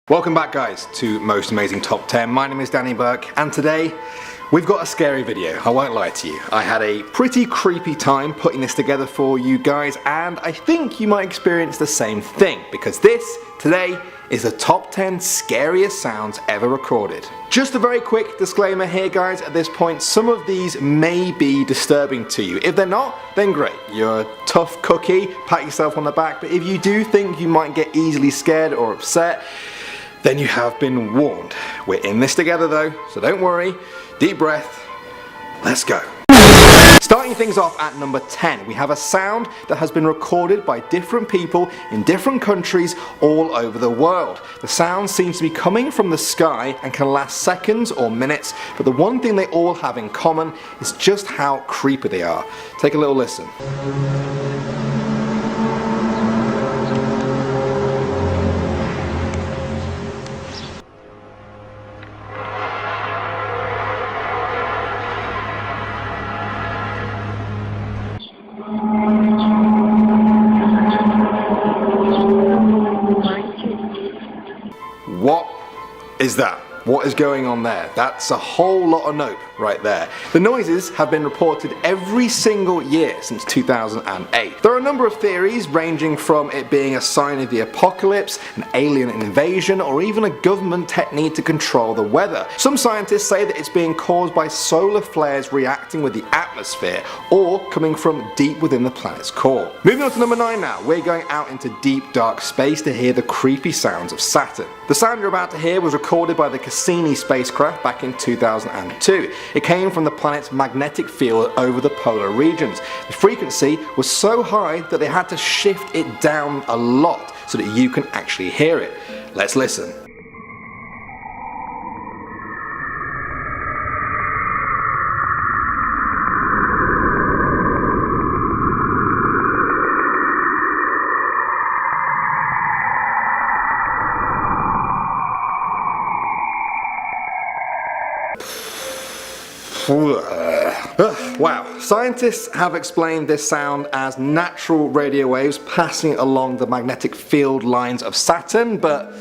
Welcome back guys to Most Amazing Top 10. My name is Danny Burke and today we've got a scary video. I won't lie to you. I had a pretty creepy time putting this together for you guys and I think you might experience the same thing because this today is the top 10 scariest sounds ever recorded. Just a very quick disclaimer here guys at this point, some of these may be disturbing to you. If they're not, then great. You're a tough cookie, pat yourself on the back, but if you do think you might get easily scared or upset, then you have been warned. We're in this together though, so don't worry. Deep breath. Let's go. Starting things off at number 10, we have a sound that has been recorded by different people in different countries all over the world. The sound seems to be coming from the sky and can last seconds or minutes, but the one thing they all have in common is just how creepy they are. Take a little listen. What is that? What is going on there? That's a whole lot of nope right there. The noises have been reported every single year since 2008. There are a number of theories ranging from it being a sign of the apocalypse, an alien invasion, or even a government technique to control the weather. Some scientists say that it's being caused by solar flares reacting with the atmosphere or coming from deep within the planet's core. Moving on to number 9 now, we're going out into deep dark space to hear the creepy sounds of Saturn. The sound you're about to hear was recorded by the Cassini spacecraft back in 2002. It came from the planet's magnetic field over the polar regions. The frequency was so high that they had to shift it down a lot so that you can actually hear it. Let's listen. Wow, scientists have explained this sound as natural radio waves passing along the magnetic field lines of Saturn, but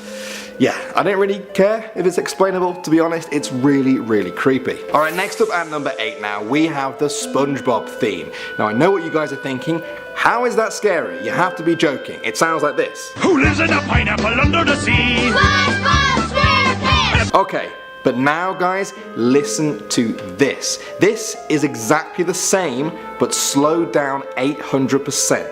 yeah, I don't really care if it's explainable, to be honest. It's really creepy. Alright, next up at number 8 now, we have the SpongeBob theme. Now I know what you guys are thinking, how is that scary? You have to be joking. It sounds like this. Who lives in a pineapple under the sea? SpongeBob SquarePants! Okay. But now guys, listen to this. This is exactly the same, but slowed down 800%.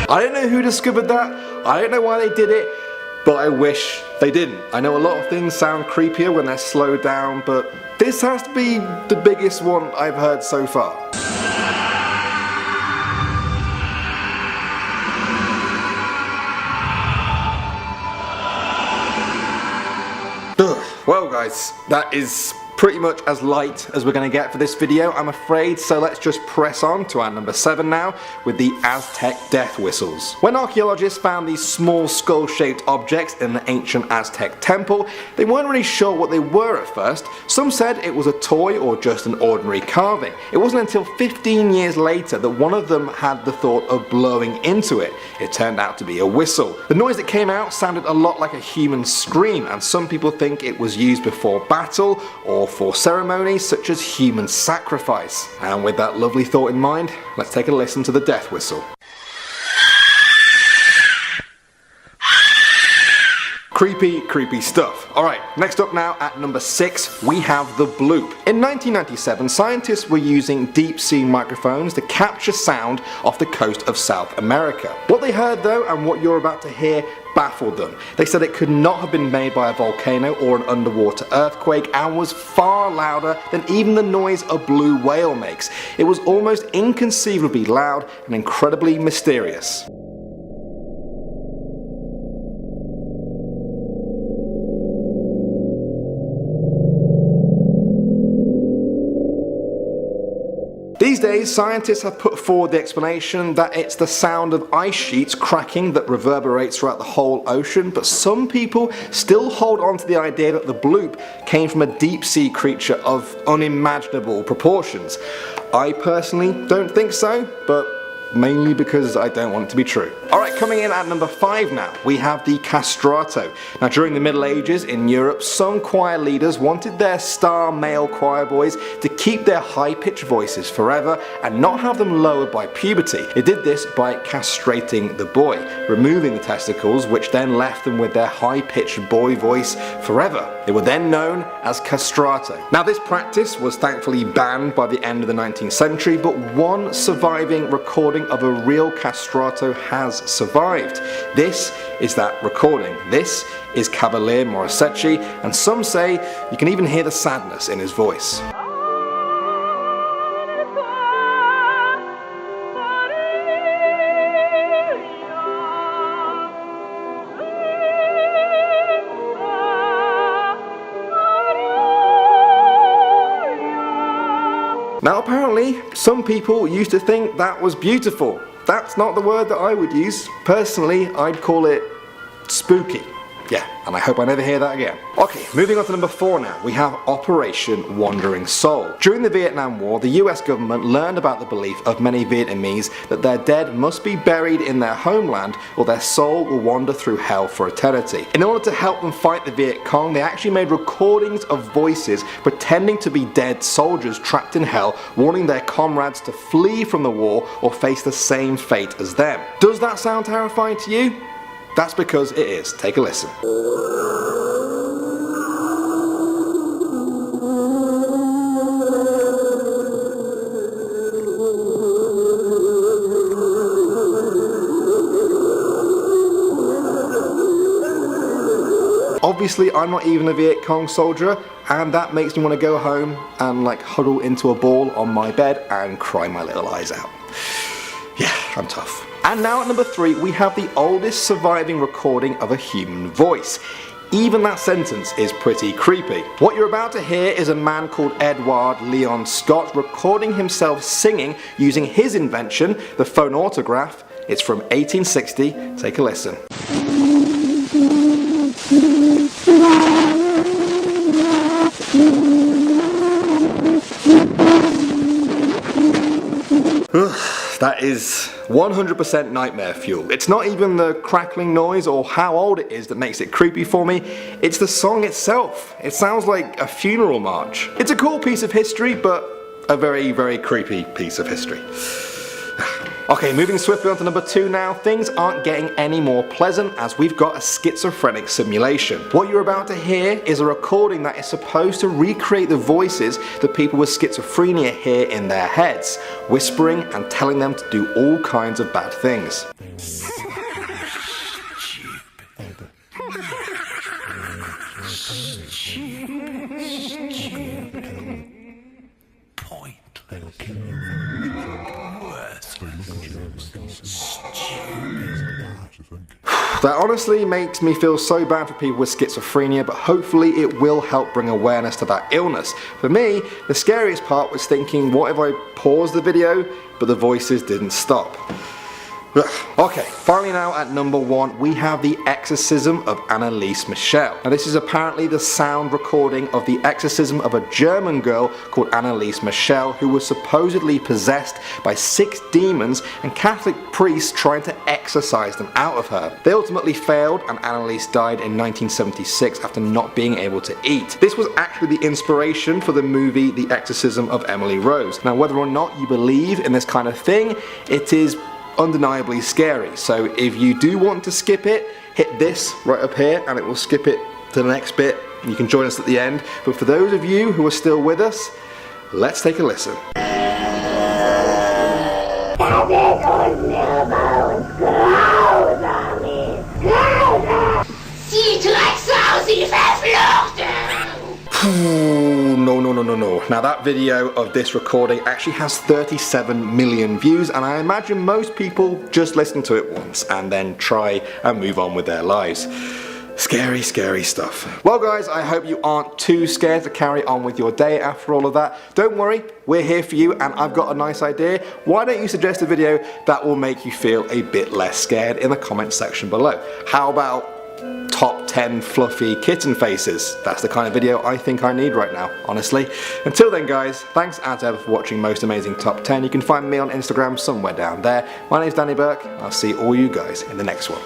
I don't know who discovered that, I don't know why they did it, but I wish they didn't. I know a lot of things sound creepier when they're slowed down, but this has to be the biggest one I've heard so far. Ugh. Well guys, that is pretty much as light as we're going to get for this video, I'm afraid, so let's just press on to our number 7 now with the Aztec death whistles. When archaeologists found these small skull-shaped objects in the ancient Aztec temple, they weren't really sure what they were at first. Some said it was a toy or just an ordinary carving. It wasn't until 15 years later that one of them had the thought of blowing into it. It turned out to be a whistle. The noise that came out sounded a lot like a human scream, and some people think it was used before battle or for ceremonies such as human sacrifice. And with that lovely thought in mind, let's take a listen to the death whistle. Creepy stuff. Alright, next up now at number 6, we have the bloop. In 1997, scientists were using deep sea microphones to capture sound off the coast of South America. What they heard though, and what you're about to hear, baffled them. They said it could not have been made by a volcano or an underwater earthquake and was far louder than even the noise a blue whale makes. It was almost inconceivably loud and incredibly mysterious. These days, scientists have put forward the explanation that it's the sound of ice sheets cracking that reverberates throughout the whole ocean, but some people still hold on to the idea that the bloop came from a deep sea creature of unimaginable proportions. I personally don't think so, but mainly because I don't want it to be true. Alright, coming in at number 5 now, we have the castrato. Now during the Middle Ages in Europe, some choir leaders wanted their star male choir boys to keep their high-pitched voices forever and not have them lowered by puberty. They did this by castrating the boy, removing the testicles, which then left them with their high-pitched boy voice forever. They were then known as castrato. Now this practice was thankfully banned by the end of the 19th century, but one surviving recording of a real castrato has survived. This is that recording. This is Cavalier Morisetti, and some say you can even hear the sadness in his voice. Now apparently, some people used to think that was beautiful. That's not the word that I would use. Personally, I'd call it spooky. Yeah, and I hope I never hear that again. Okay, moving on to number 4 now. We have Operation Wandering Soul. During the Vietnam War, the US government learned about the belief of many Vietnamese that their dead must be buried in their homeland or their soul will wander through hell for eternity. In order to help them fight the Viet Cong, they actually made recordings of voices pretending to be dead soldiers trapped in hell, warning their comrades to flee from the war or face the same fate as them. Does that sound terrifying to you? That's because it is. Take a listen. Obviously, I'm not even a Viet Cong soldier, and that makes me want to go home and like huddle into a ball on my bed and cry my little eyes out. Yeah, I'm tough. And now at number 3, we have the oldest surviving recording of a human voice. Even that sentence is pretty creepy. What you're about to hear is a man called Edward Leon Scott recording himself singing using his invention, the phonautograph. It's from 1860. Take a listen. That is 100% nightmare fuel. It's not even the crackling noise or how old it is that makes it creepy for me, it's the song itself. It sounds like a funeral march. It's a cool piece of history, but a very, very creepy piece of history. Okay, moving swiftly on to number 2 now. Things aren't getting any more pleasant as we've got a schizophrenic simulation. What you're about to hear is a recording that is supposed to recreate the voices that people with schizophrenia hear in their heads, whispering and telling them to do all kinds of bad things. That honestly makes me feel so bad for people with schizophrenia, but hopefully it will help bring awareness to that illness. For me, the scariest part was thinking, what if I paused the video, but the voices didn't stop? Okay, finally now at number 1, we have the exorcism of Anneliese Michel. Now this is apparently the sound recording of the exorcism of a German girl called Anneliese Michel, who was supposedly possessed by 6 demons and Catholic priests trying to exorcise them out of her. They ultimately failed and Anneliese died in 1976 after not being able to eat. This was actually the inspiration for the movie The Exorcism of Emily Rose. Now whether or not you believe in this kind of thing, it is undeniably scary. So if you do want to skip it, hit this right up here and it will skip it to the next bit. You can join us at the end. But for those of you who are still with us, let's take a listen. No. Now that video of this recording actually has 37 million views, and I imagine most people just listen to it once and then try and move on with their lives. Scary, scary stuff. Well guys, I hope you aren't too scared to carry on with your day after all of that. Don't worry, we're here for you, and I've got a nice idea. Why don't you suggest a video that will make you feel a bit less scared in the comment section below? How about top 10 fluffy kitten faces? That's the kind of video I think I need right now, honestly. Until then guys, thanks as ever for watching Most Amazing Top 10. You can find me on Instagram somewhere down there. My name's Danny Burke, and I'll see all you guys in the next one.